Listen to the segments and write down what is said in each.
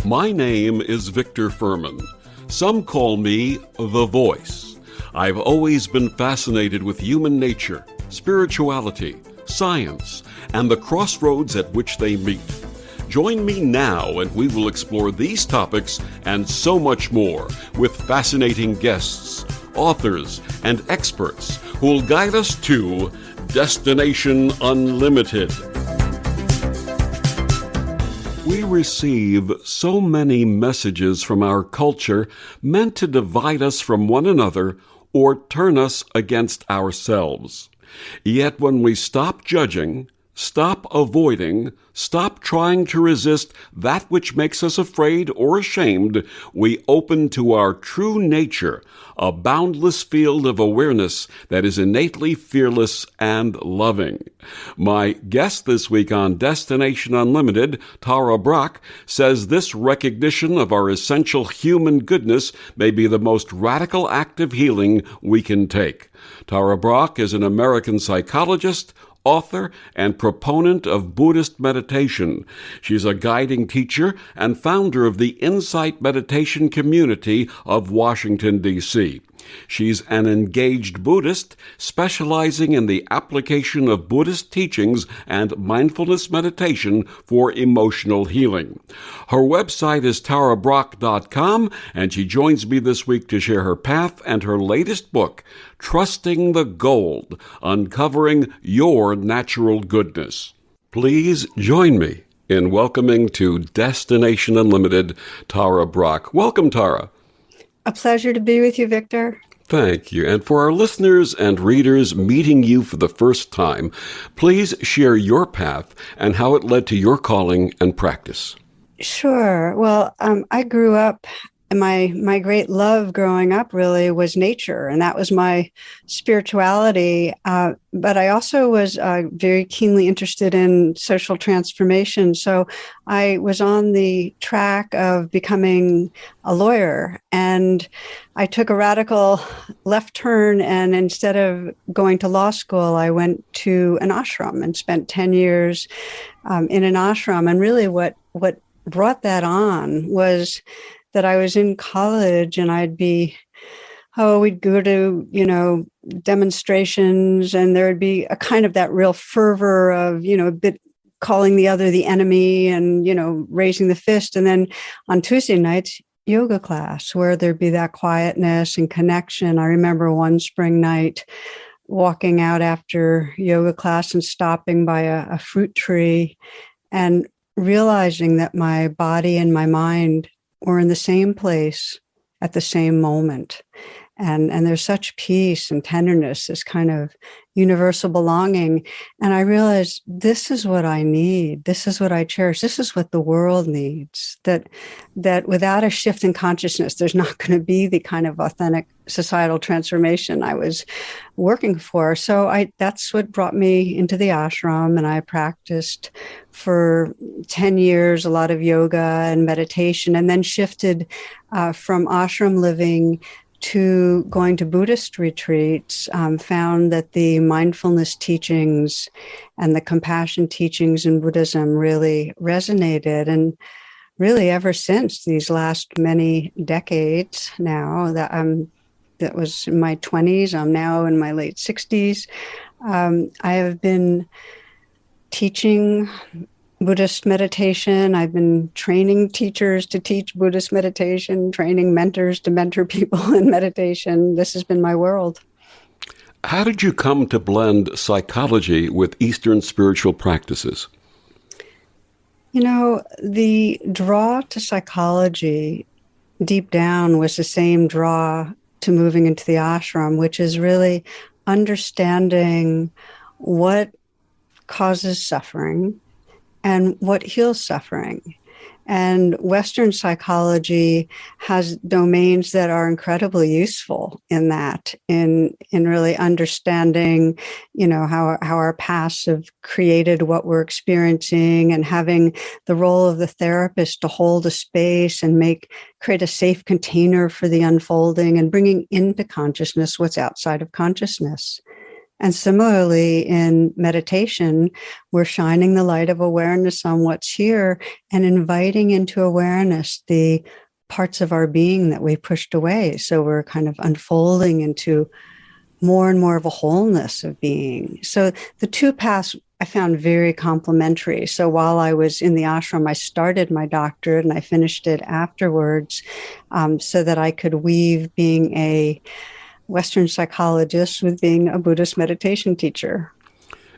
My name is Victor Fuhrman. Some call me the Voice. I've always been fascinated with human nature, spirituality, science, and the crossroads at which they meet. Join me now and we will explore these topics and so much more with fascinating guests, authors, and experts who will guide us to Destination Unlimited. We receive so many messages from our culture meant to divide us from one another or turn us against ourselves. Yet when we stop judging, stop avoiding, stop trying to resist that which makes us afraid or ashamed, we open to our true nature, a boundless field of awareness that is innately fearless and loving. My guest this week on Destination Unlimited, Tara Brach, says this recognition of our essential human goodness may be the most radical act of healing we can take. Tara Brach is an American psychologist, author, and proponent of Buddhist meditation. She's a guiding teacher and founder of the Insight Meditation Community of Washington, D.C. She's an engaged Buddhist specializing in the application of Buddhist teachings and mindfulness meditation for emotional healing. Her website is tarabrach.com, and she joins me this week to share her path and her latest book, Trusting the Gold, Uncovering Your Natural Goodness. Please join me in welcoming to Destination Unlimited, Tara Brach. Welcome, Tara. A pleasure to be with you, Victor. Thank you. And for our listeners and readers meeting you for the first time, please share your path and how it led to your calling and practice. Sure. Well, I grew up, and my great love growing up really was nature, and that was my spirituality. But I also was very keenly interested in social transformation. So I was on the track of becoming a lawyer, and I took a radical left turn, and instead of going to law school, I went to an ashram and spent 10 years in an ashram. And really what brought that on was that I was in college, and we'd go to, demonstrations, and there would be a kind of that real fervor of, a bit calling the other the enemy and, raising the fist. And then on Tuesday nights, yoga class, where there'd be that quietness and connection. I remember one spring night walking out after yoga class and stopping by a fruit tree and realizing that my body and my mind were in the same place at the same moment. And there's such peace and tenderness, this kind of universal belonging. And I realized this is what I need. This is what I cherish. This is what the world needs. That without a shift in consciousness, there's not going to be the kind of authentic societal transformation I was working for. So that's what brought me into the ashram, and I practiced for 10 years, a lot of yoga and meditation, and then shifted from ashram living to going to Buddhist retreats, found that the mindfulness teachings and the compassion teachings in Buddhism really resonated. And really ever since these last many decades now, that was in my 20s, I'm now in my late 60s, I have been teaching Buddhist meditation. I've been training teachers to teach Buddhist meditation, training mentors to mentor people in meditation. This has been my world. How did you come to blend psychology with Eastern spiritual practices? The draw to psychology deep down was the same draw to moving into the ashram, which is really understanding what causes suffering and what heals suffering. And Western psychology has domains that are incredibly useful in that, in really understanding, how our pasts have created what we're experiencing, and having the role of the therapist to hold a space and create a safe container for the unfolding, and bringing into consciousness what's outside of consciousness. And similarly, in meditation, we're shining the light of awareness on what's here and inviting into awareness the parts of our being that we pushed away. So we're kind of unfolding into more and more of a wholeness of being. So the two paths I found very complementary. So while I was in the ashram, I started my doctorate and I finished it afterwards, so that I could weave being a Western psychologist with being a Buddhist meditation teacher.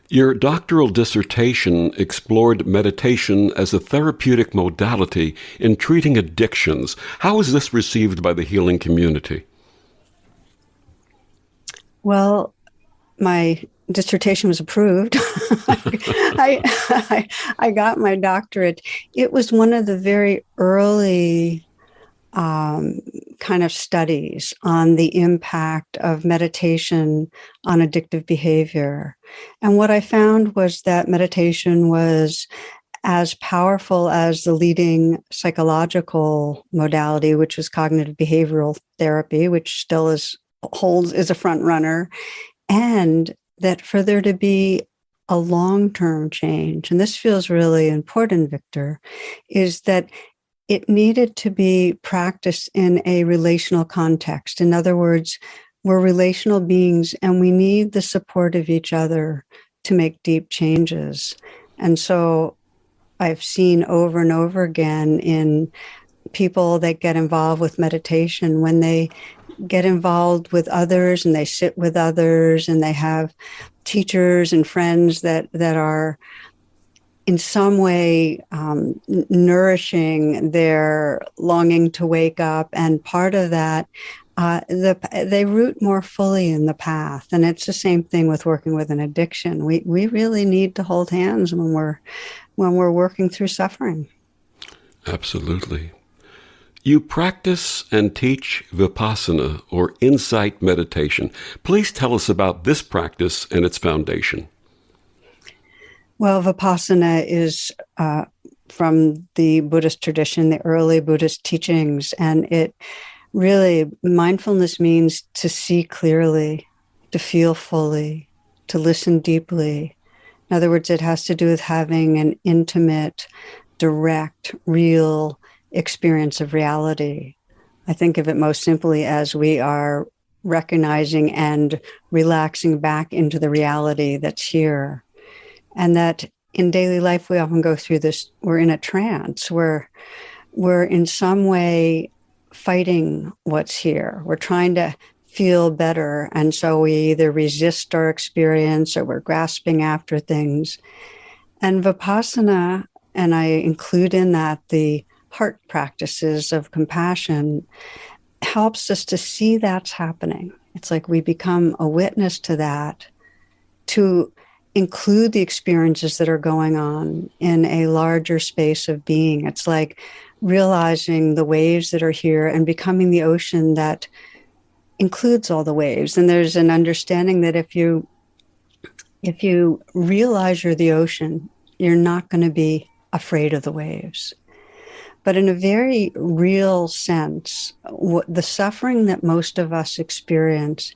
Your doctoral dissertation explored meditation as a therapeutic modality in treating addictions. How was this received by the healing community? Well, my dissertation was approved. I got my doctorate. It was one of the very early kind of studies on the impact of meditation on addictive behavior. And what I found was that meditation was as powerful as the leading psychological modality, which was cognitive behavioral therapy, which still is a front runner, and that for there to be a long-term change, and this feels really important, Victor, is that it needed to be practiced in a relational context. In other words, we're relational beings and we need the support of each other to make deep changes. And so I've seen over and over again in people that get involved with meditation, when they get involved with others and they sit with others and they have teachers and friends that are in some way nourishing their longing to wake up. And part of that, they root more fully in the path. And it's the same thing with working with an addiction. We really need to hold hands when we're working through suffering. Absolutely. You practice and teach Vipassana, or insight meditation. Please tell us about this practice and its foundation. Well, Vipassana is from the Buddhist tradition, the early Buddhist teachings, and it really, mindfulness means to see clearly, to feel fully, to listen deeply. In other words, it has to do with having an intimate, direct, real experience of reality. I think of it most simply as we are recognizing and relaxing back into the reality that's here. And that in daily life, we often go through this, we're in a trance, we're in some way fighting what's here. We're trying to feel better. And so we either resist our experience or we're grasping after things. And Vipassana, and I include in that the heart practices of compassion, helps us to see that's happening. It's like we become a witness to that, to include the experiences that are going on in a larger space of being. It's like realizing the waves that are here and becoming the ocean that includes all the waves. And there's an understanding that if you realize you're the ocean, you're not going to be afraid of the waves. But in a very real sense, the suffering that most of us experience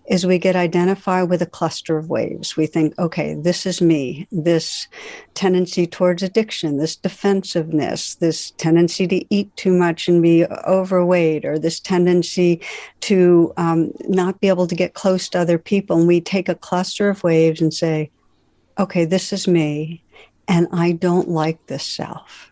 is we get identified with a cluster of waves. We think, okay, this is me, this tendency towards addiction, this defensiveness, this tendency to eat too much and be overweight, or this tendency to not be able to get close to other people. And we take a cluster of waves and say, okay, this is me, and I don't like this self.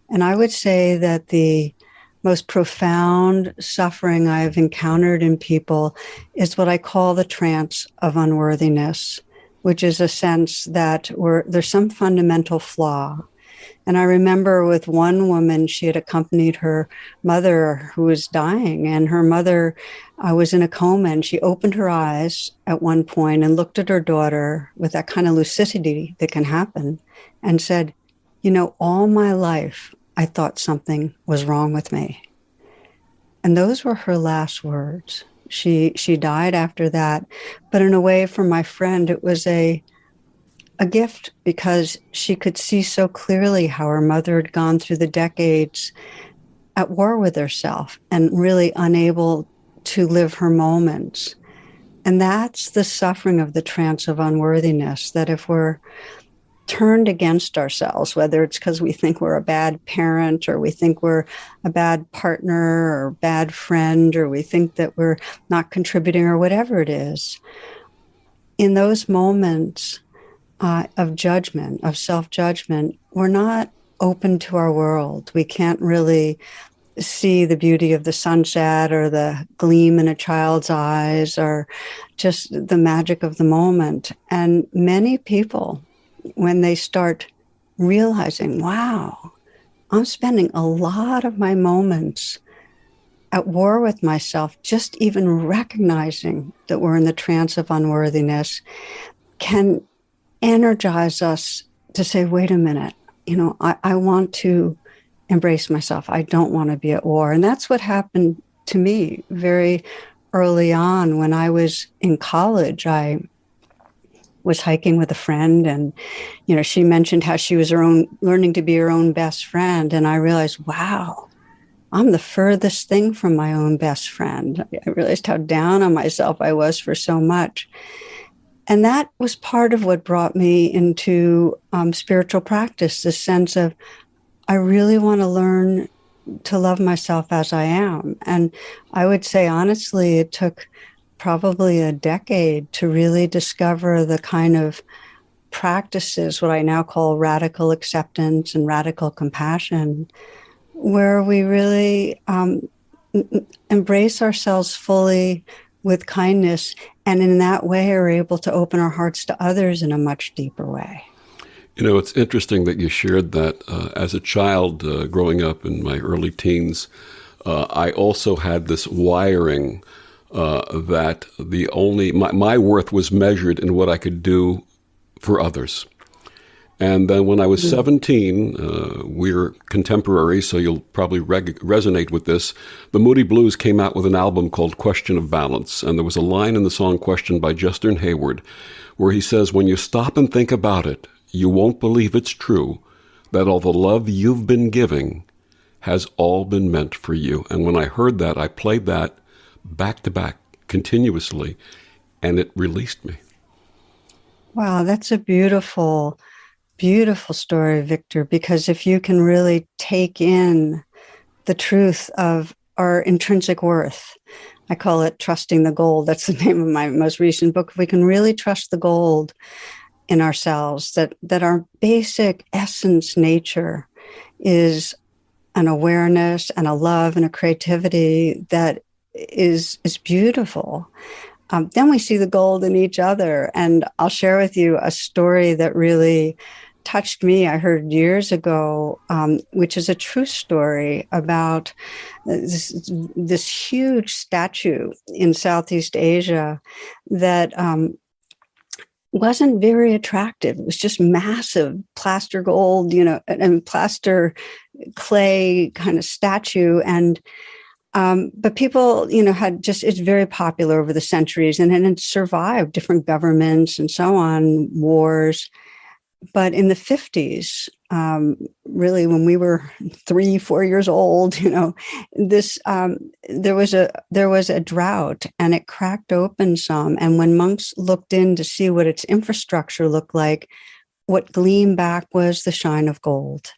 And I would say that the most profound suffering I've encountered in people is what I call the trance of unworthiness, which is a sense that there's some fundamental flaw. And I remember with one woman, she had accompanied her mother who was dying, and her mother was in a coma, and she opened her eyes at one point and looked at her daughter with that kind of lucidity that can happen and said, you know, all my life, I thought something was wrong with me. And those were her last words. She died after that. But in a way, for my friend, it was a gift, because she could see so clearly how her mother had gone through the decades at war with herself and really unable to live her moments. And that's the suffering of the trance of unworthiness, that if we're turned against ourselves, whether it's because we think we're a bad parent, or we think we're a bad partner or bad friend, or we think that we're not contributing, or whatever it is, in those moments of judgment, of self-judgment, we're not open to our world. We can't really see the beauty of the sunset, or the gleam in a child's eyes, or just the magic of the moment. And many people, when they start realizing, wow, I'm spending a lot of my moments at war with myself, just even recognizing that we're in the trance of unworthiness, can energize us to say, wait a minute, I want to embrace myself. I don't want to be at war. And that's what happened to me very early on. When I was in college, I was hiking with a friend, and she mentioned how she was learning to be her own best friend, and I realized, wow, I'm the furthest thing from my own best friend. I realized how down on myself I was for so much. And that was part of what brought me into spiritual practice, this sense of, I really want to learn to love myself as I am. And I would say, honestly, it took probably a decade to really discover the kind of practices, what I now call radical acceptance and radical compassion, where we really embrace ourselves fully with kindness, and in that way are able to open our hearts to others in a much deeper way. It's interesting that you shared that. As a child, growing up in my early teens, I also had this wiring that my worth was measured in what I could do for others. And then when I was 17, we're contemporaries, so you'll probably resonate with this. The Moody Blues came out with an album called Question of Balance, and there was a line in the song Question by Justin Hayward where he says, when you stop and think about it, you won't believe it's true that all the love you've been giving has all been meant for you. And when I heard that, I played that back to back continuously, and it released me. Wow, that's a beautiful story, Victor, because if you can really take in the truth of our intrinsic worth, I call it Trusting the Gold. That's the name of my most recent book. If we can really trust the gold in ourselves, that our basic essence nature is an awareness and a love and a creativity that is beautiful. Then we see the gold in each other. And I'll share with you a story that really touched me. I heard years ago, which is a true story about this huge statue in Southeast Asia that wasn't very attractive. It was just massive plaster gold, and plaster clay kind of statue. And but people, had it's very popular over the centuries, and it survived different governments and so on, wars. But in the 50s, really, when we were 3-4 years old, this there was a drought, and it cracked open some. And when monks looked in to see what its infrastructure looked like, what gleamed back was the shine of gold.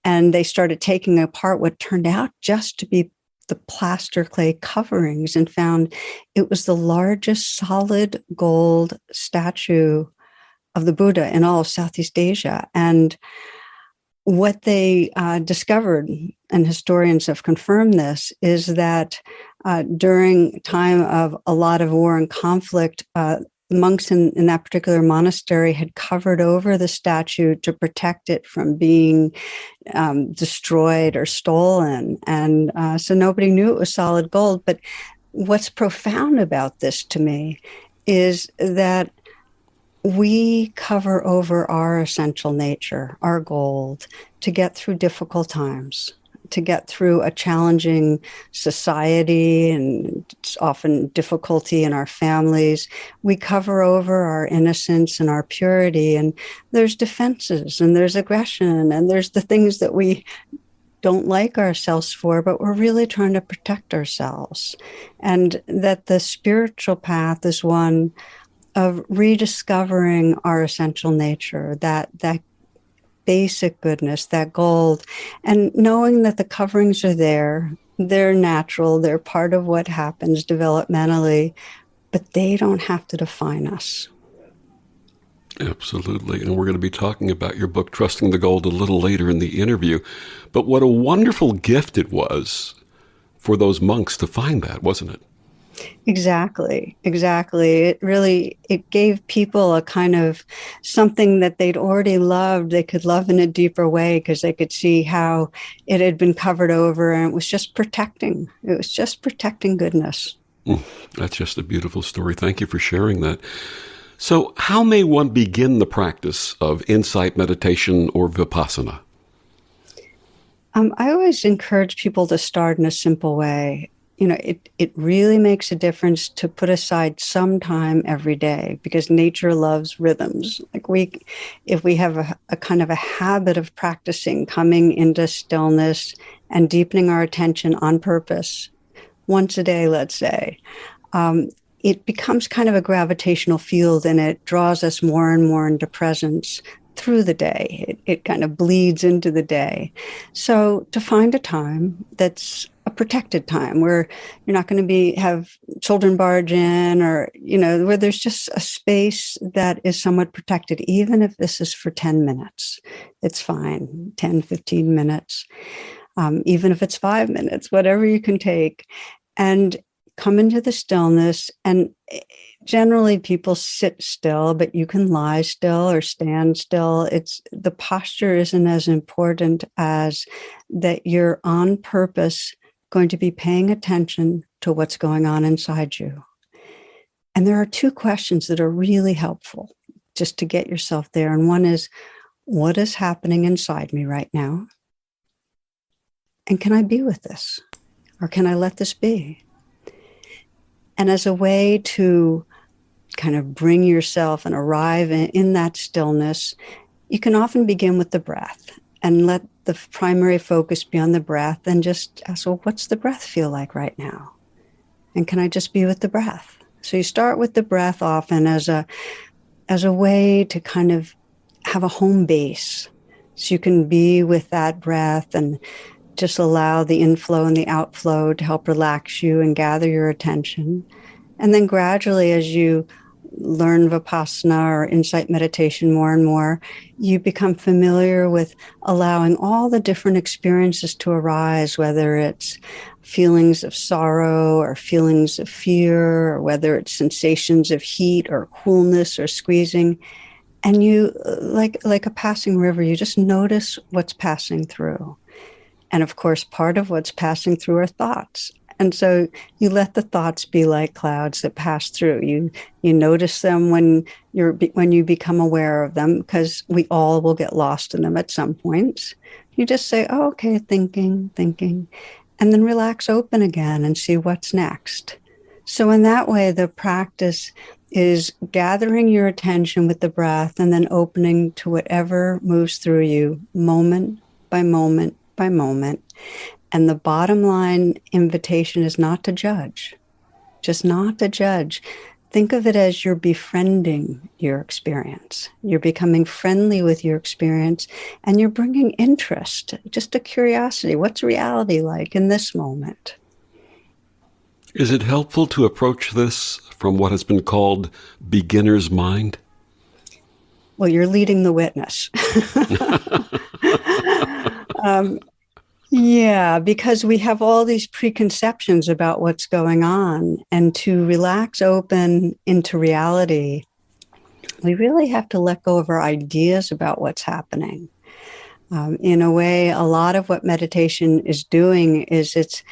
And they started taking apart what turned out just to be the plaster clay coverings, and found it was the largest solid gold statue of the Buddha in all of Southeast Asia. And what they discovered, and historians have confirmed this, is that during time of a lot of war and conflict, monks in that particular monastery had covered over the statue to protect it from being destroyed or stolen. And so nobody knew it was solid gold. But what's profound about this to me is that we cover over our essential nature, our gold, to get through difficult times, to get through a challenging society, and it's often difficulty in our families. We cover over our innocence and our purity, and there's defenses, and there's aggression, and there's the things that we don't like ourselves for, but we're really trying to protect ourselves. And that the spiritual path is one of rediscovering our essential nature, that basic goodness, that gold, and knowing that the coverings are there. They're natural. They're part of what happens developmentally, but they don't have to define us. Absolutely. And we're going to be talking about your book, Trusting the Gold, a little later in the interview. But what a wonderful gift it was for those monks to find that, wasn't it? Exactly. It gave people a kind of something that they'd already loved. They could love in a deeper way because they could see how it had been covered over, and it was just protecting. It was just protecting goodness. That's just a beautiful story. Thank you for sharing that. So how may one begin the practice of insight meditation or vipassana? I always encourage people to start in a simple way. It really makes a difference to put aside some time every day, because nature loves rhythms. If we have a kind of a habit of practicing coming into stillness and deepening our attention on purpose, once a day, let's say, it becomes kind of a gravitational field, and it draws us more and more into presence through the day. It kind of bleeds into the day. So to find a time that's a protected time where you're not going to have children barge in, or, where there's just a space that is somewhat protected, even if this is for 10 minutes, it's fine, 10, 15 minutes, even if it's 5 minutes, whatever you can take, and come into the stillness. And generally people sit still, but you can lie still or stand still. The posture isn't as important as that you're on purpose going to be paying attention to what's going on inside you. And there are two questions that are really helpful just to get yourself there. And one is, what is happening inside me right now? And can I be with this? Or can I let this be? And as a way to kind of bring yourself and arrive in that stillness, you can often begin with the breath and let the primary focus be on the breath, and just ask, well, what's the breath feel like right now? And can I just be with the breath? So you start with the breath often as a way to kind of have a home base. So you can be with that breath and just allow the inflow and the outflow to help relax you and gather your attention. And then gradually, as you learn Vipassana or insight meditation more and more, you become familiar with allowing all the different experiences to arise, whether it's feelings of sorrow or feelings of fear, or whether it's sensations of heat or coolness or squeezing. And you, like a passing river, you just notice what's passing through. And of course, part of what's passing through are thoughts. And so you let the thoughts be like clouds that pass through. You notice them when you become aware of them, because we all will get lost in them at some point. You just say, oh, okay, thinking, and then relax open again and see what's next. So in that way, the practice is gathering your attention with the breath and then opening to whatever moves through you, moment by moment by moment. And the bottom line invitation is not to judge, just not to judge. Think of it as you're befriending your experience. You're becoming friendly with your experience, and you're bringing interest, just a curiosity. What's reality like in this moment? Is it helpful to approach this from what has been called beginner's mind? Well, you're leading the witness. Yeah, because we have all these preconceptions about what's going on, and to relax open into reality, we really have to let go of our ideas about what's happening. In a way, a lot of what meditation is doing is it's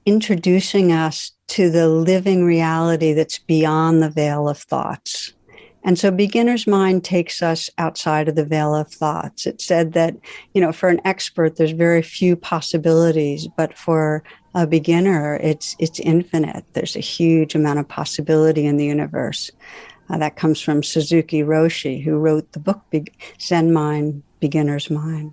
introducing us to the living reality that's beyond the veil of thoughts. And so beginner's mind takes us outside of the veil of thoughts. It's said that, for an expert, there's very few possibilities, but for a beginner, it's infinite. There's a huge amount of possibility in the universe. That comes from Suzuki Roshi, who wrote the book Zen Mind, Beginner's Mind.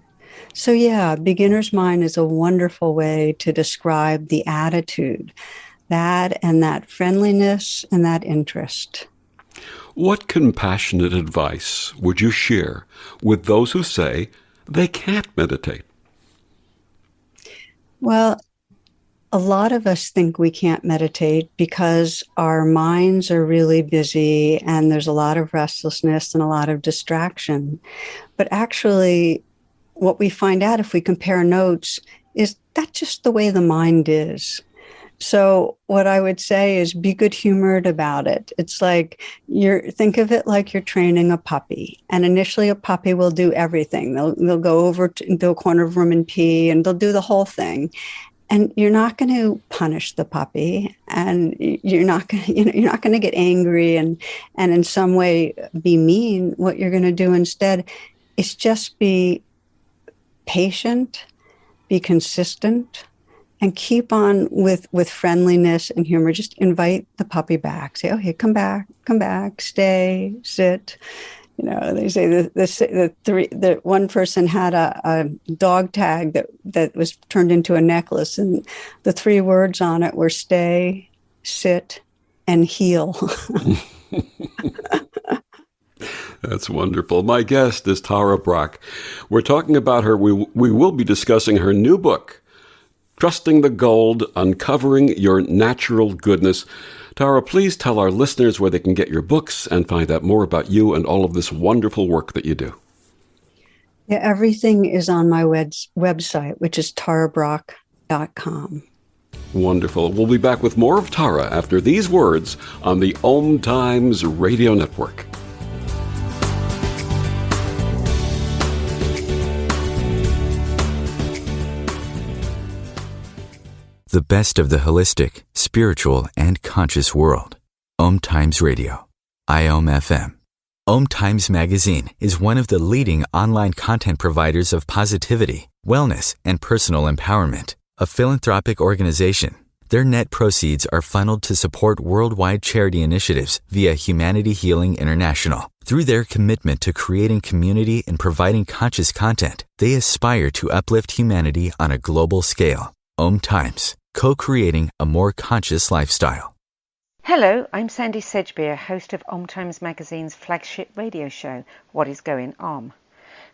So, yeah, beginner's mind is a wonderful way to describe the attitude, that and that friendliness and that interest. What compassionate advice would you share with those who say they can't meditate? Well, a lot of us think we can't meditate because our minds are really busy and there's a lot of restlessness and a lot of distraction. But actually, what we find out if we compare notes is that's just the way the mind is. So what I would say is be good humored about it. It's like think of it like you're training a puppy. And initially a puppy will do everything. They'll go over to a corner of the room and pee, and they'll do the whole thing. And you're not going to punish the puppy, and you're not going you're not going to get angry and in some way be mean. What you're going to do instead is just be patient, be consistent, and keep on with friendliness and humor. Just invite the puppy back. Say, "Okay, come back, stay, sit." They say the one person had a dog tag that was turned into a necklace, and the 3 words on it were stay, sit, and heal. That's wonderful. My guest is Tara Brach. We're talking about her. We will be discussing her new book, Trusting the Gold, Uncovering Your Natural Goodness. Tara, please tell our listeners where they can get your books and find out more about you and all of this wonderful work that you do. Yeah, everything is on my website, which is tarabrach.com. Wonderful. We'll be back with more of Tara after these words on the OMTimes Radio Network. The best of the holistic, spiritual, and conscious world. OMTimes Radio. IOM FM. OMTimes Magazine is one of the leading online content providers of positivity, wellness, and personal empowerment. A philanthropic organization, their net proceeds are funneled to support worldwide charity initiatives via Humanity Healing International. Through their commitment to creating community and providing conscious content, they aspire to uplift humanity on a global scale. OMTimes. Co-creating a more conscious lifestyle. Hello, I'm Sandy Sedgbeer, host of OMTimes Magazine's flagship radio show, What is Going On?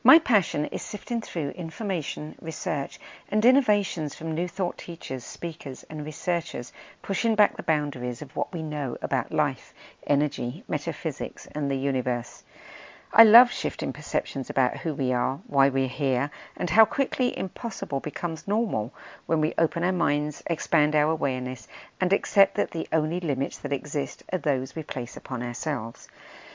My passion is sifting through information, research, and innovations from new thought teachers, speakers, and researchers pushing back the boundaries of what we know about life, energy, metaphysics, and the universe. I love shifting perceptions about who we are, why we're here, and how quickly impossible becomes normal when we open our minds, expand our awareness, and accept that the only limits that exist are those we place upon ourselves.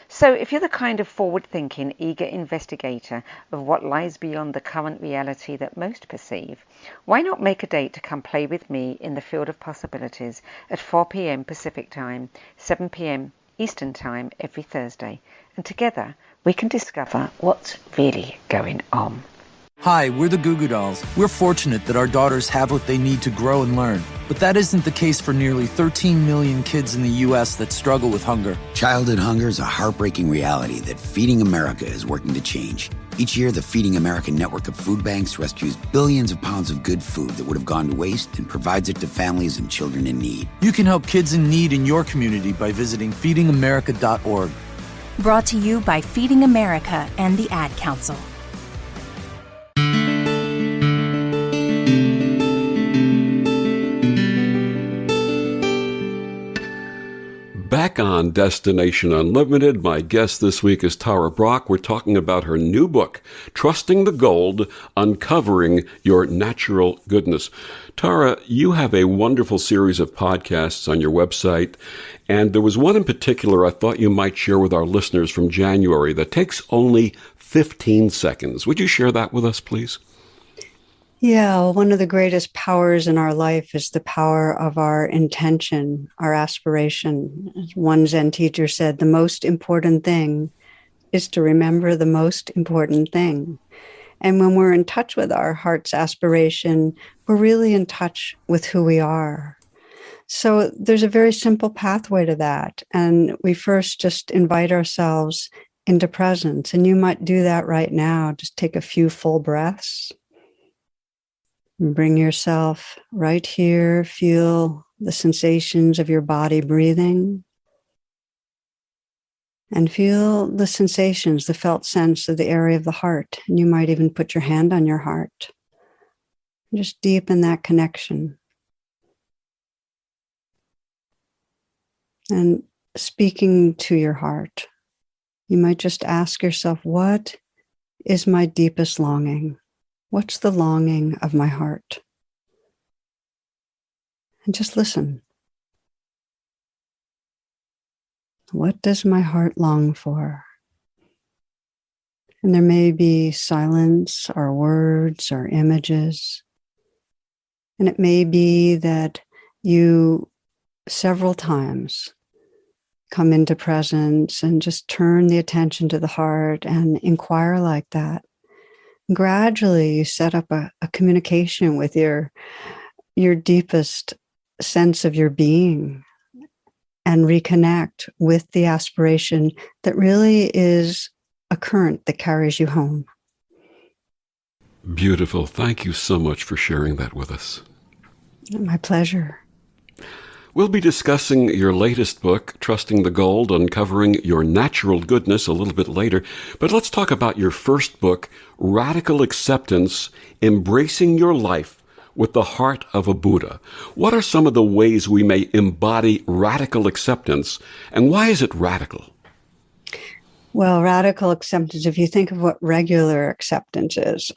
So if you're the kind of forward-thinking, eager investigator of what lies beyond the current reality that most perceive, why not make a date to come play with me in the field of possibilities at 4 p.m. Pacific Time, 7 p.m. Eastern Time every Thursday, and together we can discover what's really going on. Hi, we're the Goo Goo Dolls. We're fortunate that our daughters have what they need to grow and learn. But that isn't the case for nearly 13 million kids in the U.S. that struggle with hunger. Childhood hunger is a heartbreaking reality that Feeding America is working to change. Each year, the Feeding America network of food banks rescues billions of pounds of good food that would have gone to waste and provides it to families and children in need. You can help kids in need in your community by visiting feedingamerica.org. Brought to you by Feeding America and the Ad Council. Back on Destination Unlimited, my guest this week is Tara Brach. We're talking about her new book, Trusting the Gold, Uncovering Your Natural Goodness. Tara, you have a wonderful series of podcasts on your website, and there was one in particular I thought you might share with our listeners from January that takes only 15 seconds. Would you share that with us, please? Yeah, one of the greatest powers in our life is the power of our intention, our aspiration. As one Zen teacher said, the most important thing is to remember the most important thing. And when we're in touch with our heart's aspiration, we're really in touch with who we are. So there's a very simple pathway to that. And we first just invite ourselves into presence. And you might do that right now. Just take a few full breaths. And bring yourself right here. Feel the sensations of your body breathing. And feel the sensations, the felt sense of the area of the heart. And you might even put your hand on your heart. Just deepen that connection. And speaking to your heart, you might just ask yourself, what is my deepest longing? What's the longing of my heart? And just listen. What does my heart long for? And there may be silence or words or images. And it may be that you several times come into presence and just turn the attention to the heart and inquire like that. Gradually, you set up a communication with your deepest sense of your being and reconnect with the aspiration that really is a current that carries you home. Beautiful. Thank you so much for sharing that with us. My pleasure. We'll be discussing your latest book, Trusting the Gold, Uncovering Your Natural Goodness, a little bit later. But let's talk about your first book, Radical Acceptance, Embracing Your Life with the Heart of a Buddha. What are some of the ways we may embody radical acceptance, and why is it radical? Well, radical acceptance, if you think of what regular acceptance is,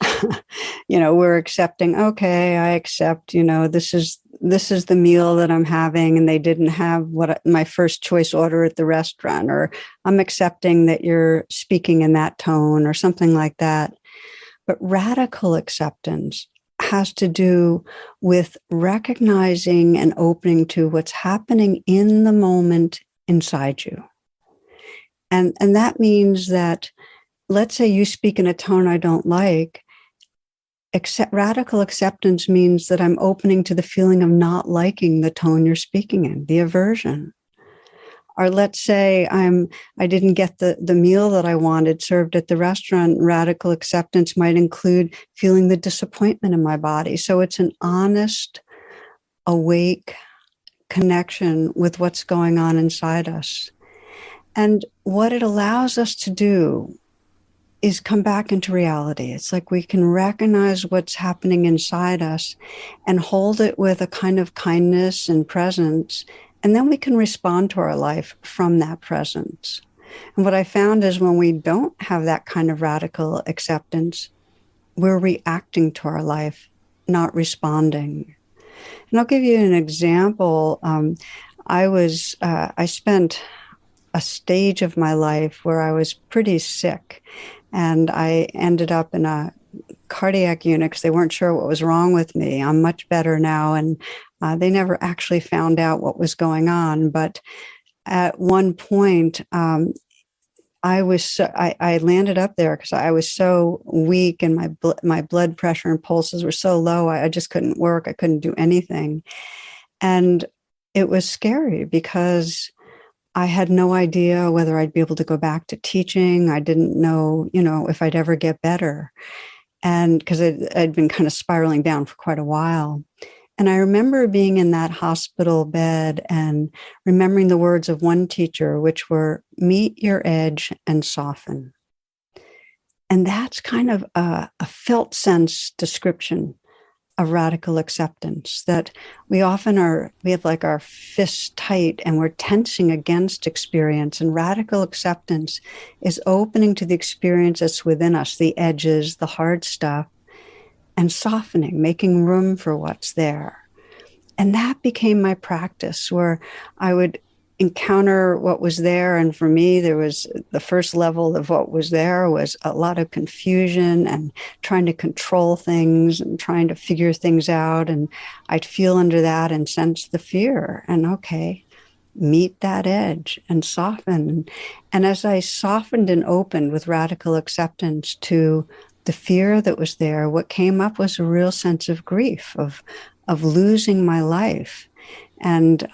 we're accepting, okay, I accept, this is the meal that I'm having and they didn't have my first choice order at the restaurant, or I'm accepting that you're speaking in that tone or something like that. But radical acceptance has to do with recognizing and opening to what's happening in the moment inside you. And that means that, let's say you speak in a tone I don't like. Radical acceptance means that I'm opening to the feeling of not liking the tone you're speaking in, the aversion. Or let's say I didn't get the meal that I wanted served at the restaurant. Radical acceptance might include feeling the disappointment in my body. So it's an honest, awake connection with what's going on inside us. And what it allows us to do is come back into reality. It's like we can recognize what's happening inside us and hold it with a kind of kindness and presence. And then we can respond to our life from that presence. And what I found is when we don't have that kind of radical acceptance, we're reacting to our life, not responding. And I'll give you an example. I spent a stage of my life where I was pretty sick, and I ended up in a cardiac unit because they weren't sure what was wrong with me. I'm much better now, and they never actually found out what was going on. But at one point, I landed up there because I was so weak, and my blood pressure and pulses were so low. I just couldn't work. I couldn't do anything, and it was scary because I had no idea whether I'd be able to go back to teaching. I didn't know, if I'd ever get better. And because I'd been kind of spiraling down for quite a while. And I remember being in that hospital bed and remembering the words of one teacher, which were, meet your edge and soften. And that's kind of a felt sense description of radical acceptance, that we often we have like our fists tight and we're tensing against experience. And radical acceptance is opening to the experience that's within us, the edges, the hard stuff, and softening, making room for what's there. And that became my practice, where I would encounter what was there. And for me, there was the first level of what was there was a lot of confusion and trying to control things and trying to figure things out. And I'd feel under that and sense the fear. And okay, meet that edge and soften. And as I softened and opened with radical acceptance to the fear that was there, what came up was a real sense of grief, of losing my life. And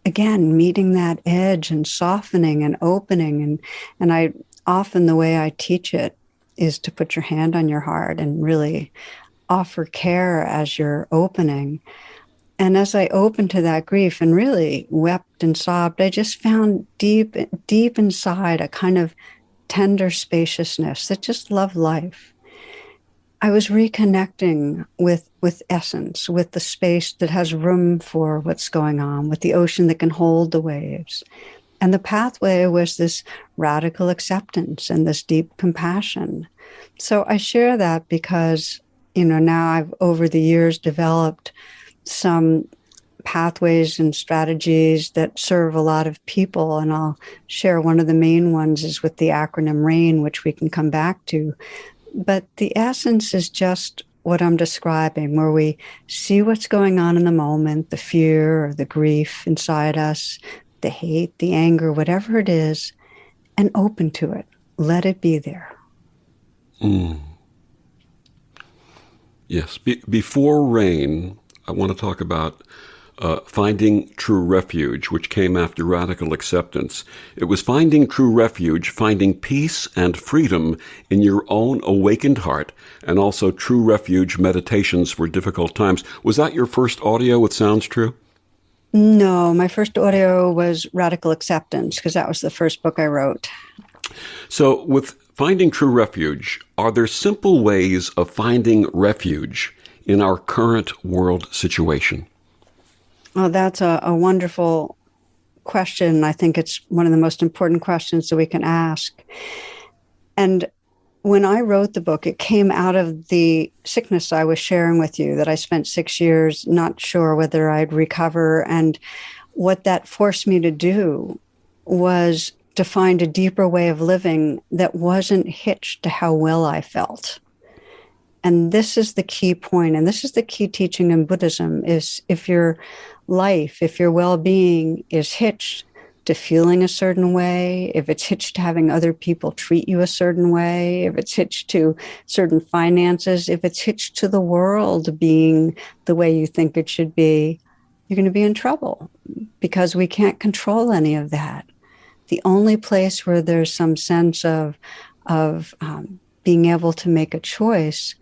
again, meeting that edge and softening and opening. And often the way I teach it is to put your hand on your heart and really offer care as you're opening. And as I opened to that grief and really wept and sobbed, I just found deep, deep inside a kind of tender spaciousness that just loved life. I was reconnecting with essence, with the space that has room for what's going on, with the ocean that can hold the waves. And the pathway was this radical acceptance and this deep compassion. So I share that because, now I've over the years developed some pathways and strategies that serve a lot of people. And I'll share one of the main ones is with the acronym RAIN, which we can come back to. But the essence is just what I'm describing, where we see what's going on in the moment, the fear or the grief inside us, the hate, the anger, whatever it is, and open to it. Let it be there. Yes. Before RAIN, I want to talk about finding true refuge, which came after radical acceptance. It was finding true refuge, finding peace and freedom in your own awakened heart, and also true refuge meditations for difficult times. Was that your first audio? It sounds true. No, my first audio was Radical Acceptance, because that was the first book I wrote. So with finding true refuge, are there simple ways of finding refuge in our current world situation? Oh, that's a wonderful question. I think it's one of the most important questions that we can ask. And when I wrote the book, it came out of the sickness I was sharing with you, that I spent 6 years not sure whether I'd recover. And what that forced me to do was to find a deeper way of living that wasn't hitched to how well I felt. And this is the key point, and this is the key teaching in Buddhism, is if your life, if your well-being is hitched to feeling a certain way, if it's hitched to having other people treat you a certain way, if it's hitched to certain finances, if it's hitched to the world being the way you think it should be, you're going to be in trouble, because we can't control any of that. The only place where there's some sense of being able to make a choice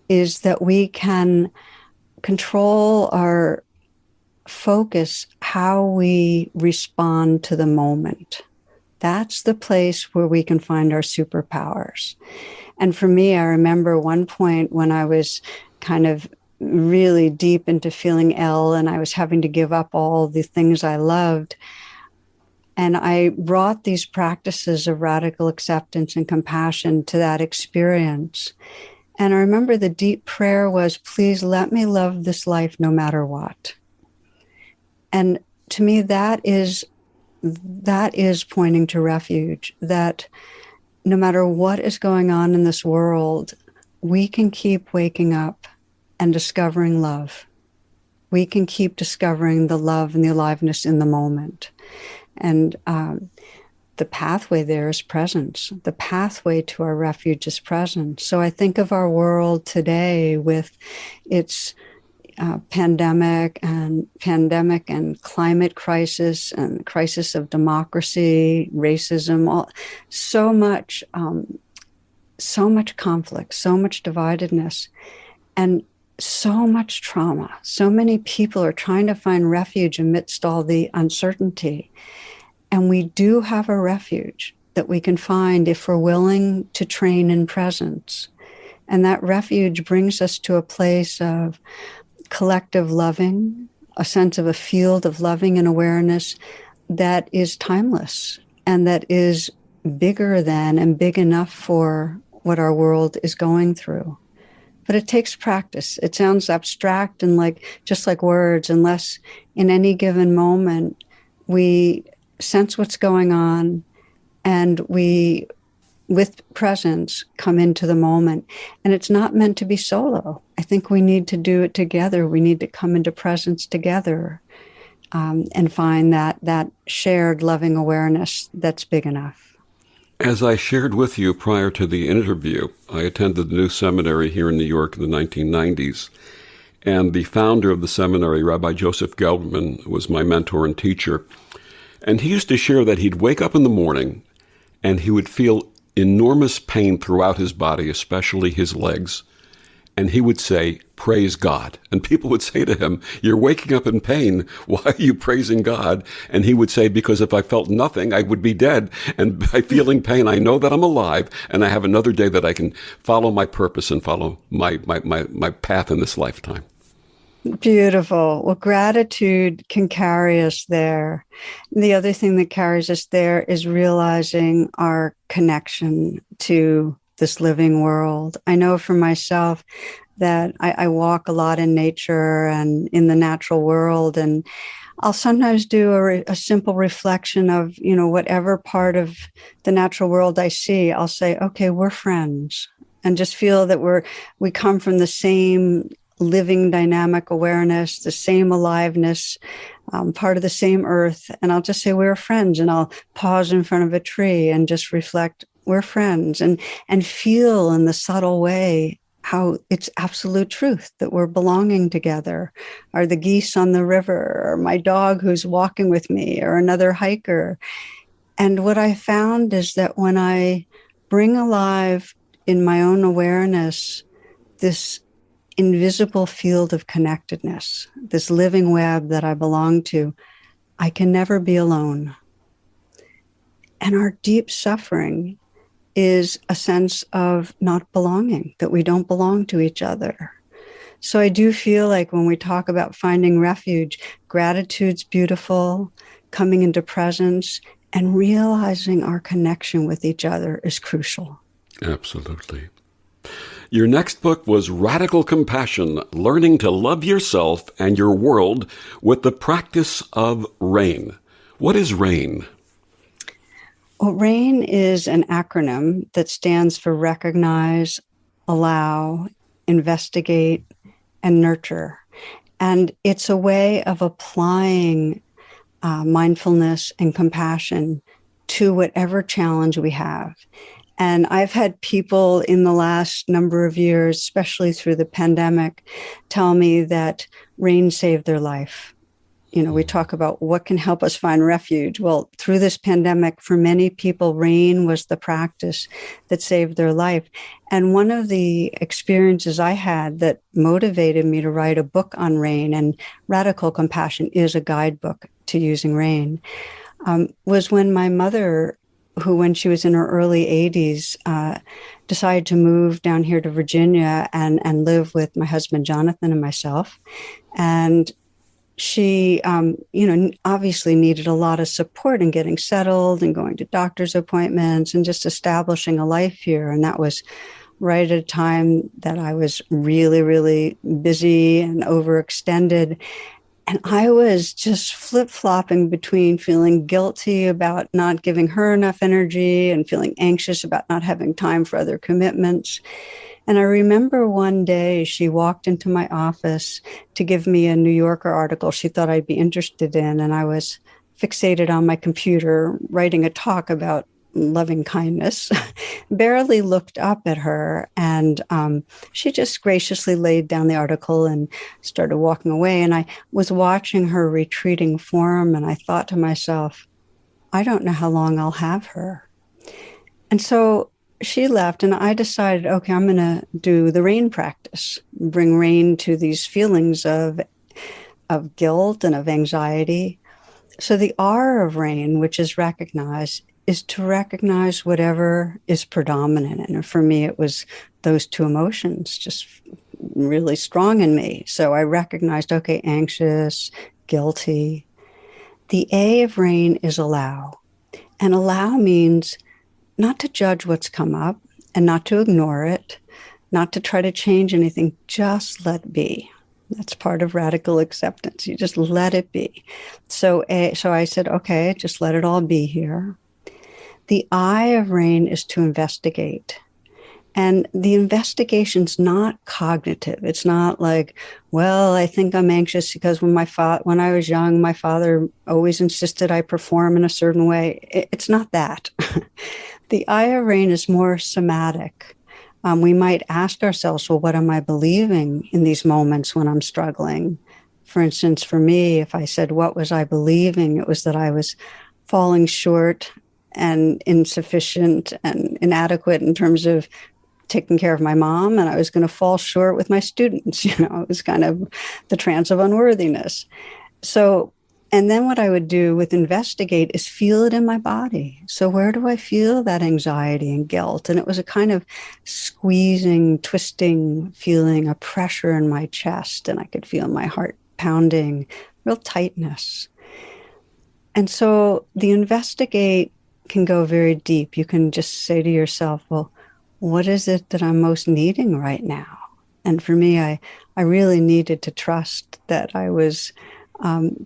is that we can control our focus, how we respond to the moment. That's the place where we can find our superpowers. And for me, I remember one point when I was kind of really deep into feeling ill and I was having to give up all the things I loved. And I brought these practices of radical acceptance and compassion to that experience. And I remember the deep prayer was, please let me love this life no matter what. And to me, that is pointing to refuge, that no matter what is going on in this world, we can keep waking up and discovering love. We can keep discovering the love and the aliveness in the moment. And the pathway there is presence. The pathway to our refuge is presence. So I think of our world today with its pandemic and climate crisis and crisis of democracy, racism, so much conflict, so much dividedness, and so much trauma. So many people are trying to find refuge amidst all the uncertainty. And we do have a refuge that we can find if we're willing to train in presence. And that refuge brings us to a place of collective loving, a sense of a field of loving and awareness that is timeless and that is bigger than and big enough for what our world is going through. But it takes practice. It sounds abstract and just like words, unless in any given moment we sense what's going on and we, with presence, come into the moment. And it's not meant to be solo. I think we need to do it together. We need to come into presence together and find that shared loving awareness that's big enough. As I shared with you prior to the interview, I attended the New Seminary here in New York in the 1990s. And the founder of the seminary, Rabbi Joseph Gelbman, was my mentor and teacher. And he used to share that he'd wake up in the morning and he would feel enormous pain throughout his body, especially his legs. And he would say, praise God. And people would say to him, you're waking up in pain. Why are you praising God? And he would say, because if I felt nothing, I would be dead. And by feeling pain, I know that I'm alive and I have another day that I can follow my purpose and follow my path in this lifetime. Beautiful. Well, gratitude can carry us there. And the other thing that carries us there is realizing our connection to this living world. I know for myself that I walk a lot in nature and in the natural world, and I'll sometimes do a simple reflection of, whatever part of the natural world I see. I'll say, okay, we're friends, and just feel that we come from the same living dynamic awareness, the same aliveness, part of the same earth. And I'll just say, we're friends. And I'll pause in front of a tree and just reflect, we're friends, and feel in the subtle way how it's absolute truth that we're belonging together. Are the geese on the river, or my dog who's walking with me, or another hiker. And what I found is that when I bring alive in my own awareness this invisible field of connectedness, this living web that I belong to, I can never be alone. And our deep suffering is a sense of not belonging, that we don't belong to each other. So I do feel like when we talk about finding refuge, gratitude's beautiful, coming into presence, and realizing our connection with each other is crucial. Absolutely. Your next book was Radical Compassion, Learning to Love Yourself and Your World with the Practice of RAIN. What is RAIN? Well, RAIN is an acronym that stands for recognize, allow, investigate, and nurture. And it's a way of applying mindfulness and compassion to whatever challenge we have. And I've had people in the last number of years, especially through the pandemic, tell me that RAIN saved their life. We talk about what can help us find refuge. Well, through this pandemic, for many people, RAIN was the practice that saved their life. And one of the experiences I had that motivated me to write a book on RAIN, and Radical Compassion is a guidebook to using RAIN, was when my mother, who when she was in her early 80s, decided to move down here to Virginia and live with my husband, Jonathan, and myself. And she, obviously needed a lot of support in getting settled and going to doctor's appointments and just establishing a life here. And that was right at a time that I was really, really busy and overextended. And I was just flip-flopping between feeling guilty about not giving her enough energy and feeling anxious about not having time for other commitments. And I remember one day she walked into my office to give me a New Yorker article she thought I'd be interested in. And I was fixated on my computer, writing a talk about loving kindness, barely looked up at her. And she just graciously laid down the article and started walking away. And I was watching her retreating form. And I thought to myself, I don't know how long I'll have her. And so she left, and I decided, okay, I'm going to do the RAIN practice, bring RAIN to these feelings of guilt and of anxiety. So the R of RAIN, which is recognize, is to recognize whatever is predominant. And for me, it was those two emotions just really strong in me. So I recognized, okay, anxious, guilty. The A of RAIN is allow. And allow means not to judge what's come up and not to ignore it, not to try to change anything, just let be. That's part of radical acceptance. You just let it be. So I said, okay, just let it all be here. The I of RAIN is to investigate. And the investigation's not cognitive. It's not like, well, I think I'm anxious because when I was young, my father always insisted I perform in a certain way. It's not that. The I of RAIN is more somatic. We might ask ourselves, well, what am I believing in these moments when I'm struggling? For instance, for me, if I said, what was I believing? It was that I was falling short and insufficient and inadequate in terms of taking care of my mom, and I was going to fall short with my students. It was kind of the trance of unworthiness. So, and then what I would do with investigate is feel it in my body. So where do I feel that anxiety and guilt? And it was a kind of squeezing, twisting feeling, a pressure in my chest, and I could feel my heart pounding, real tightness. And so the investigate can go very deep. You can just say to yourself, well, what is it that I'm most needing right now? And for me, I really needed to trust that I was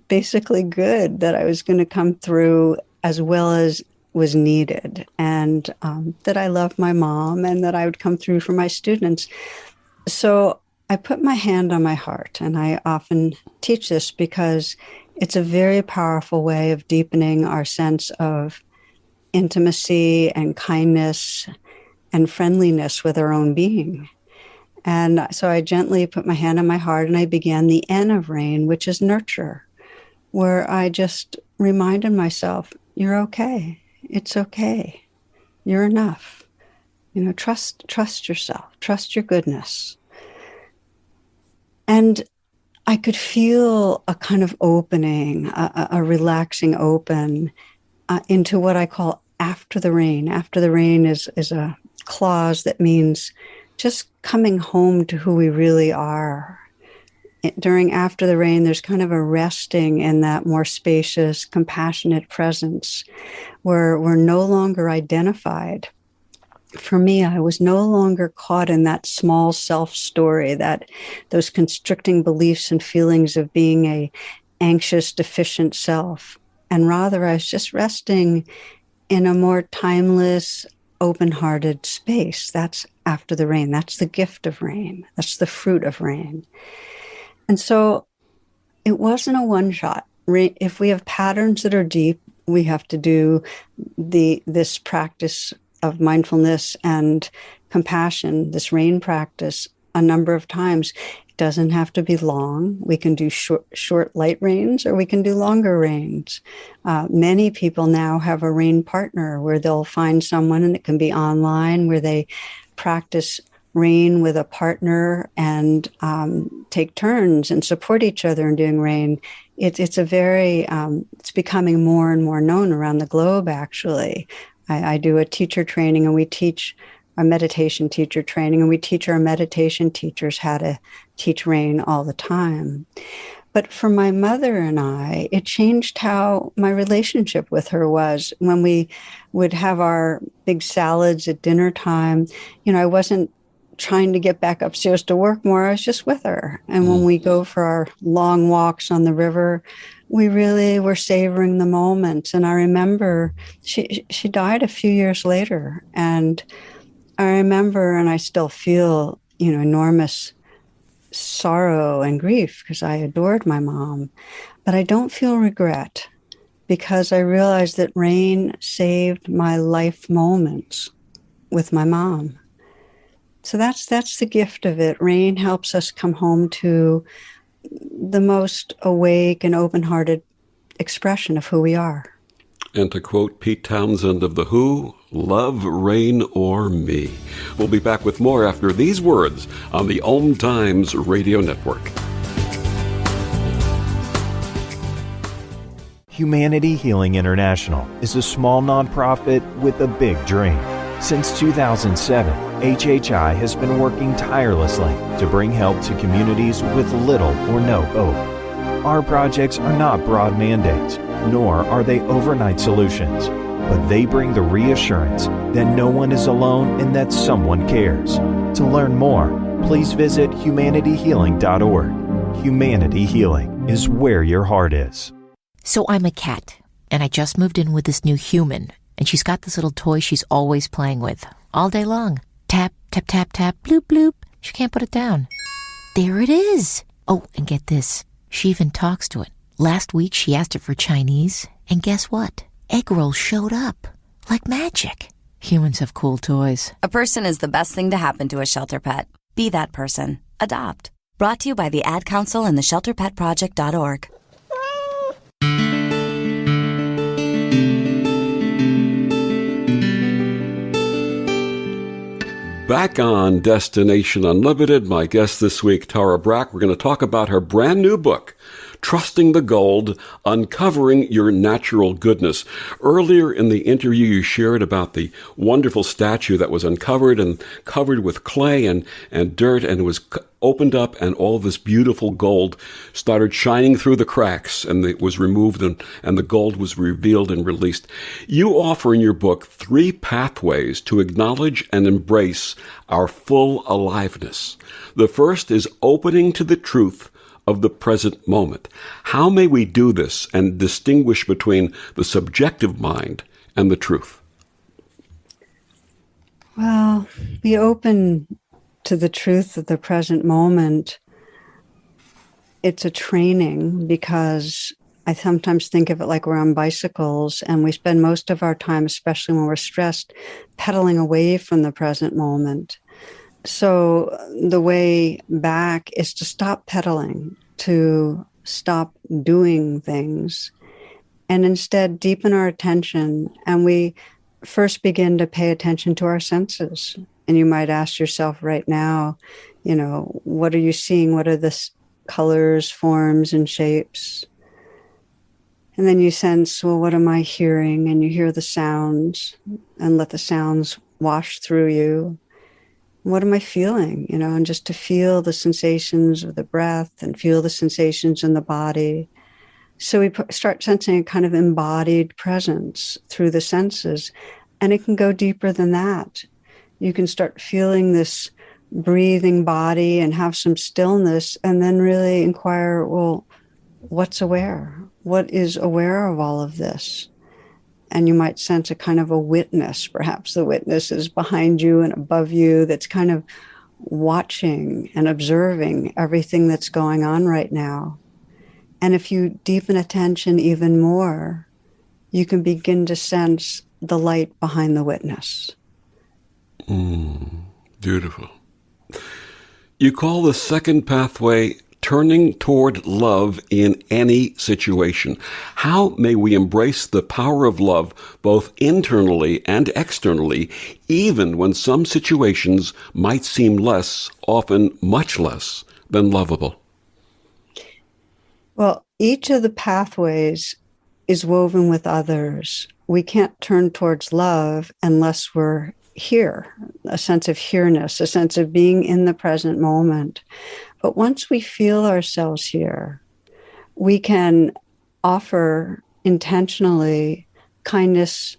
basically good, that I was going to come through as well as was needed, and that I loved my mom and that I would come through for my students. So I put my hand on my heart, and I often teach this because it's a very powerful way of deepening our sense of intimacy and kindness and friendliness with our own being. And so I gently put my hand on my heart, and I began the N of rain, which is nurture, where I just reminded myself, you're okay. It's okay. You're enough. Trust yourself, trust your goodness. And I could feel a kind of opening, a relaxing open into what I call after the rain. After the rain is a clause that means just coming home to who we really are. During after the rain, there's kind of a resting in that more spacious, compassionate presence where we're no longer identified. For me, I was no longer caught in that small self story, those constricting beliefs and feelings of being a anxious, deficient self. And rather, I was just resting in a more timeless, open-hearted space. That's after the rain. That's the gift of rain. That's the fruit of rain. And so it wasn't a one-shot. If we have patterns that are deep, we have to do this practice of mindfulness and compassion, this rain practice, a number of times. It doesn't have to be long. We can do short light rains, or we can do longer rains. Many people now have a rain partner where they'll find someone, and it can be online, where they practice rain with a partner and take turns and support each other in doing rain. It's becoming more and more known around the globe, actually. I do a teacher training, and we teach a meditation teacher training, and we teach our meditation teachers how to teach rain all the time. But for my mother and I, it changed how my relationship with her was. When we would have our big salads at dinner time, I wasn't trying to get back upstairs to work more. I was just with her. And when we go for our long walks on the river, we really were savoring the moment. And I remember she died a few years later. And I remember, and I still feel, enormous sorrow and grief because I adored my mom. But I don't feel regret because I realized that rain saved my life moments with my mom. So that's the gift of it. Rain helps us come home to the most awake and open-hearted expression of who we are. And to quote Pete Townsend of The Who, love, rain, or me. We'll be back with more after these words on the OMTimes Radio Network. Humanity Healing International is a small nonprofit with a big dream. Since 2007, HHI has been working tirelessly to bring help to communities with little or no hope. Our projects are not broad mandates, nor are they overnight solutions, but they bring the reassurance that no one is alone and that someone cares. To learn more, please visit humanityhealing.org. Humanity Healing is where your heart is. So I'm a cat, and I just moved in with this new human. And she's got this little toy she's always playing with, all day long. Tap, tap, tap, tap, bloop, bloop. She can't put it down. There it is. Oh, and get this. She even talks to it. Last week, she asked it for Chinese, and guess what? Egg rolls showed up. Like magic. Humans have cool toys. A person is the best thing to happen to a shelter pet. Be that person. Adopt. Brought to you by the Ad Council and the ShelterPetProject.org. Back on Destination Unlimited, my guest this week, Tara Brach. We're going to talk about her brand new book, Trusting the Gold, Uncovering Your Natural Goodness. Earlier in the interview, you shared about the wonderful statue that was uncovered and covered with clay and dirt, and it was opened up, and all this beautiful gold started shining through the cracks, and it was removed, and the gold was revealed and released. You offer in your book 3 pathways to acknowledge and embrace our full aliveness. The first is opening to the truth of the present moment. How may we do this and distinguish between the subjective mind and the truth? Well, be open to the truth of the present moment. It's a training, because I sometimes think of it like we're on bicycles and we spend most of our time, especially when we're stressed, pedaling away from the present moment. So the way back is to stop pedaling, to stop doing things, and instead deepen our attention. And we first begin to pay attention to our senses. And you might ask yourself right now, what are you seeing? What are the colors, forms, and shapes? And then you sense, well, what am I hearing? And you hear the sounds, and let the sounds wash through you. What am I feeling? And just to feel the sensations of the breath and feel the sensations in the body. So we start sensing a kind of embodied presence through the senses. And it can go deeper than that. You can start feeling this breathing body and have some stillness, and then really inquire, well, what's aware? What is aware of all of this? And you might sense a kind of a witness. Perhaps the witness is behind you and above you, that's kind of watching and observing everything that's going on right now. And if you deepen attention even more, you can begin to sense the light behind the witness. Beautiful. You call the second pathway turning toward love in any situation. How may we embrace the power of love both internally and externally, even when some situations might seem less, often much less, than lovable? Well, each of the pathways is woven with others. We can't turn towards love unless we're here, a sense of here-ness, a sense of being in the present moment. But once we feel ourselves here, we can offer intentionally kindness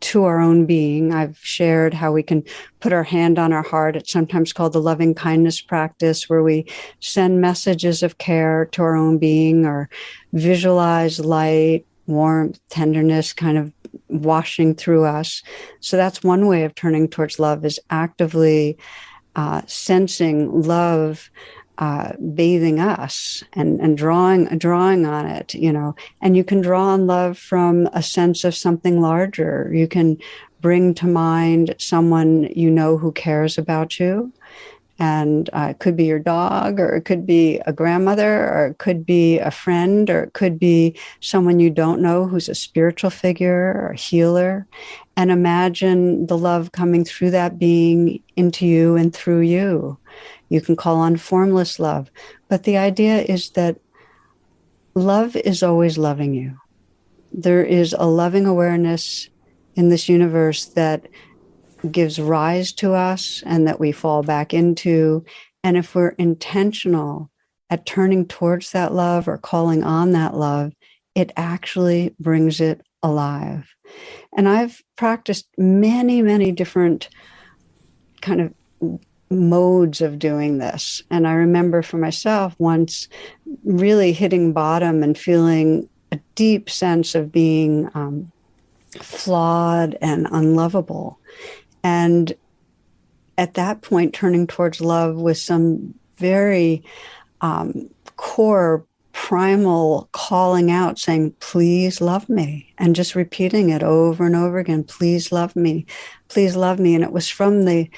to our own being. I've shared how we can put our hand on our heart. It's sometimes called the loving kindness practice, where we send messages of care to our own being, or visualize light, warmth, tenderness kind of washing through us. So that's one way of turning towards love, is actively sensing love bathing us and drawing on it, and you can draw on love from a sense of something larger. You can bring to mind someone who cares about you. And it could be your dog, or it could be a grandmother, or it could be a friend, or it could be someone you don't know who's a spiritual figure or a healer. And imagine the love coming through that being into you and through you. You can call on formless love. But the idea is that love is always loving you. There is a loving awareness in this universe that gives rise to us and that we fall back into. And if we're intentional at turning towards that love or calling on that love, it actually brings it alive. And I've practiced many, many different kind of modes of doing this. And I remember for myself once really hitting bottom and feeling a deep sense of being flawed and unlovable. And at that point, turning towards love with some very core, primal calling out, saying, please love me, and just repeating it over and over again, please love me, please love me. And it was from the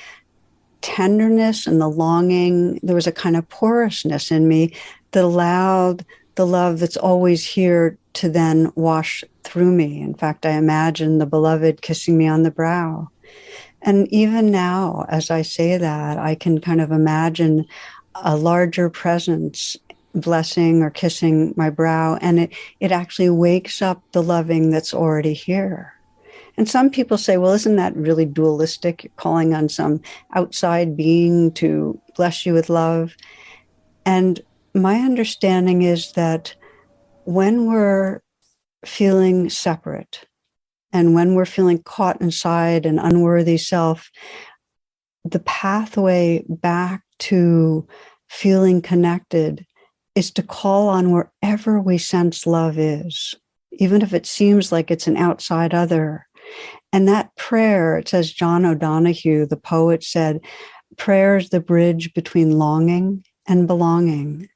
tenderness and the longing. There was a kind of porousness in me that allowed the love that's always here to then wash through me. In fact, I imagine the beloved kissing me on the brow. And even now, as I say that, I can kind of imagine a larger presence blessing or kissing my brow, and it actually wakes up the loving that's already here. And some people say, well, isn't that really dualistic? You're calling on some outside being to bless you with love. And my understanding is that when we're feeling separate and when we're feeling caught inside an unworthy self, the pathway back to feeling connected is to call on wherever we sense love is, even if it seems like it's an outside other. And that prayer, it says, John O'Donohue, the poet, said, prayer is the bridge between longing and belonging.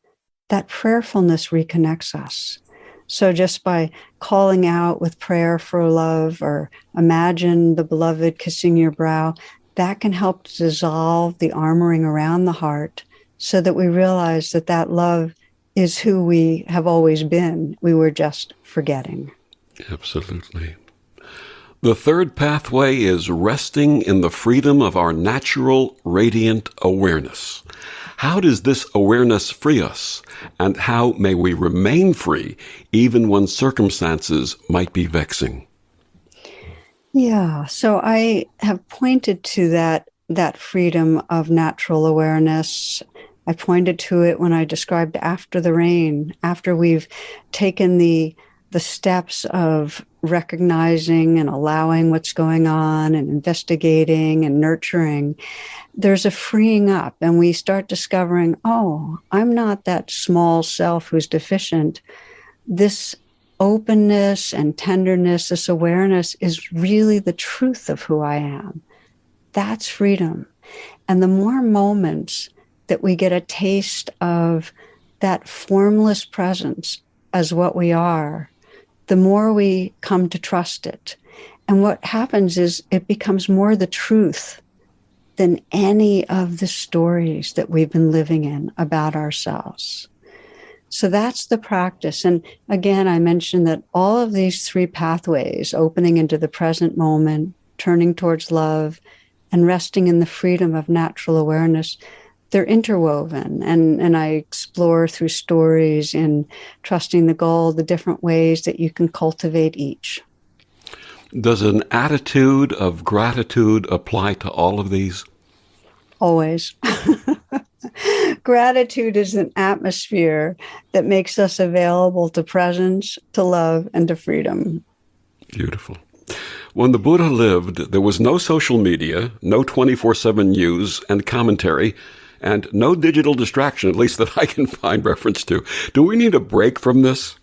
That prayerfulness reconnects us. So just by calling out with prayer for love, or imagine the beloved kissing your brow, that can help to dissolve the armoring around the heart so that we realize that that love is who we have always been. We were just forgetting. Absolutely. The third pathway is resting in the freedom of our natural, radiant awareness. How does this awareness free us? And how may we remain free even when circumstances might be vexing? Yeah, so I have pointed to that freedom of natural awareness. I pointed to it when I described after the rain, after we've taken the steps of recognizing and allowing what's going on and investigating and nurturing. There's a freeing up, and we start discovering, oh, I'm not that small self who's deficient. This openness and tenderness, this awareness is really the truth of who I am. That's freedom. And the more moments that we get a taste of that formless presence as what we are, the more we come to trust it. And what happens is it becomes more the truth than any of the stories that we've been living in about ourselves. So that's the practice. And again, I mentioned that all of these three pathways, opening into the present moment, turning towards love, and resting in the freedom of natural awareness, they're interwoven. And I explore through stories in Trusting the Goal the different ways that you can cultivate each. Does an attitude of gratitude apply to all of these? Always. Gratitude is an atmosphere that makes us available to presence, to love, and to freedom. Beautiful. When the Buddha lived, there was no social media, no 24/7 news and commentary, and no digital distraction, at least that I can find reference to. Do we need a break from this?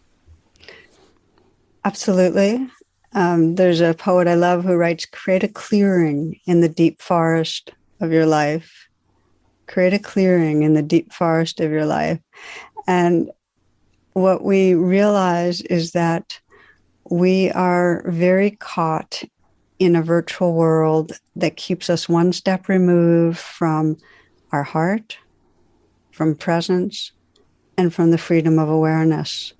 Absolutely. There's a poet I love who writes, create a clearing in the deep forest of your life. Create a clearing in the deep forest of your life. And what we realize is that we are very caught in a virtual world that keeps us one step removed from our heart, from presence, and from the freedom of awareness.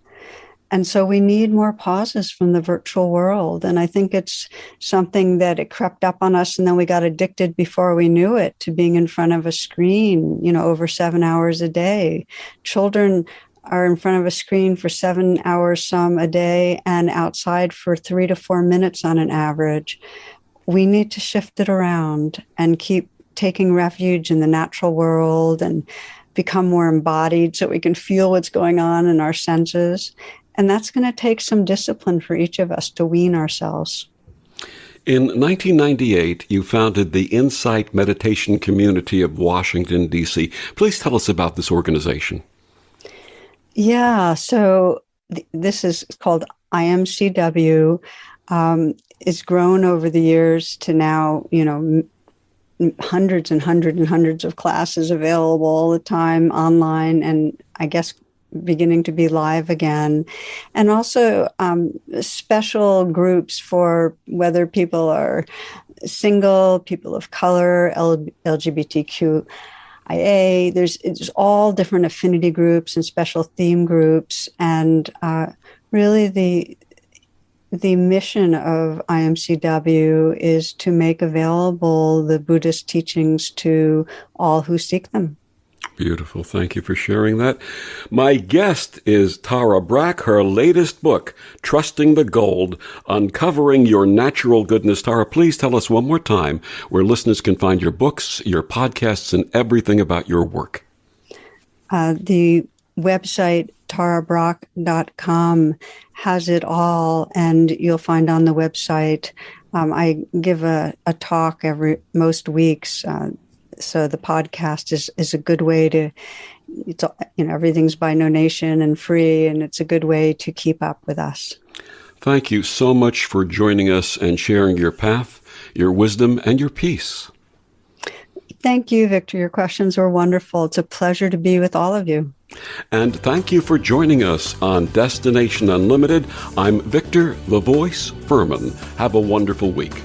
And so we need more pauses from the virtual world. And I think it's something that it crept up on us, and then we got addicted before we knew it to being in front of a screen, over 7 hours a day. Children are in front of a screen for 7 hours some a day, and outside for 3 to 4 minutes on an average. We need to shift it around and keep taking refuge in the natural world and become more embodied so we can feel what's going on in our senses. And that's going to take some discipline for each of us to wean ourselves. In 1998, you founded the Insight Meditation Community of Washington, D.C. Please tell us about this organization. Yeah, so this is called IMCW. It's grown over the years to now, hundreds and hundreds and hundreds of classes available all the time online, and I guess beginning to be live again. And also special groups for whether people are single, people of color, LGBTQIA. There's all different affinity groups and special theme groups. And really the mission of IMCW is to make available the Buddhist teachings to all who seek them. Beautiful. Thank you for sharing that. My guest is Tara Brach. Her latest book, Trusting the Gold, Uncovering Your Natural Goodness. Tara, please tell us one more time where listeners can find your books, your podcasts, and everything about your work. The website, tarabrach.com, has it all, and you'll find on the website, I give a talk most weeks. So the podcast is a good way to, everything's by donation and free, and it's a good way to keep up with us. Thank you so much for joining us and sharing your path, your wisdom, and your peace. Thank you, Victor. Your questions were wonderful. It's a pleasure to be with all of you. And thank you for joining us on Destination Unlimited. I'm Victor, the Voice Fuhrman. Have a wonderful week.